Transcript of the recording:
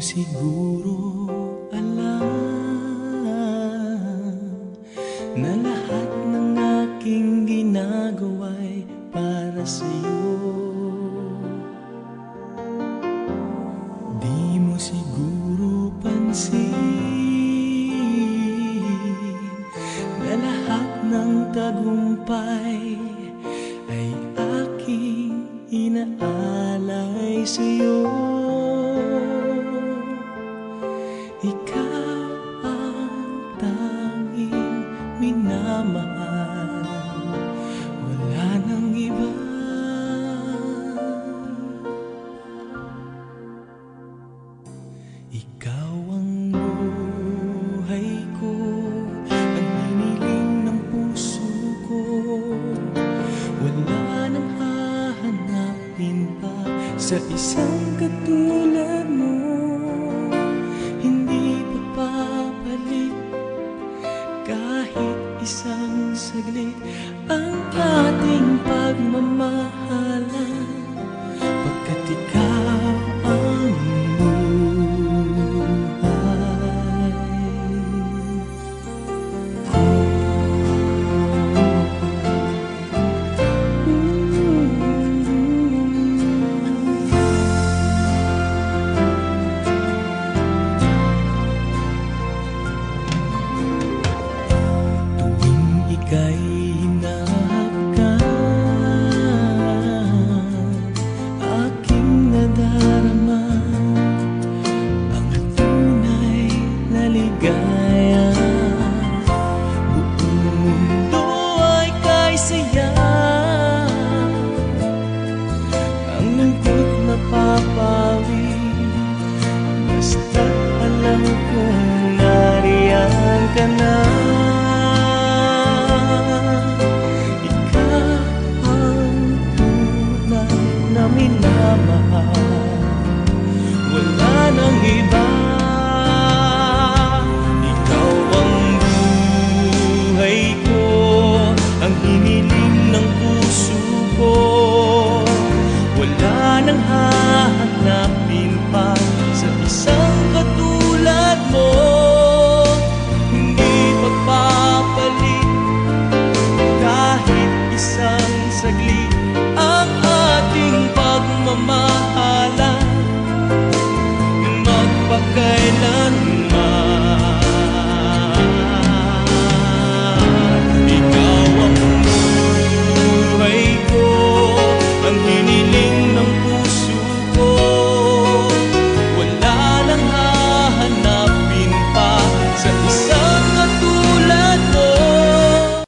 siguro alam na lahat ng aking ginagawa'y para sa'yo. Di mo siguro pansin na lahat ng tagumpay ay aking inaalay sa'yo. Ikaw ang tanging minamahal, wala nang iba. Ikaw ang buhay ko, ang hiniling ng puso ko. Wala nang hahanapin pa sa isang katulad mo. Hindi papapalit kahit isang saglit ang ating pagmamahalan.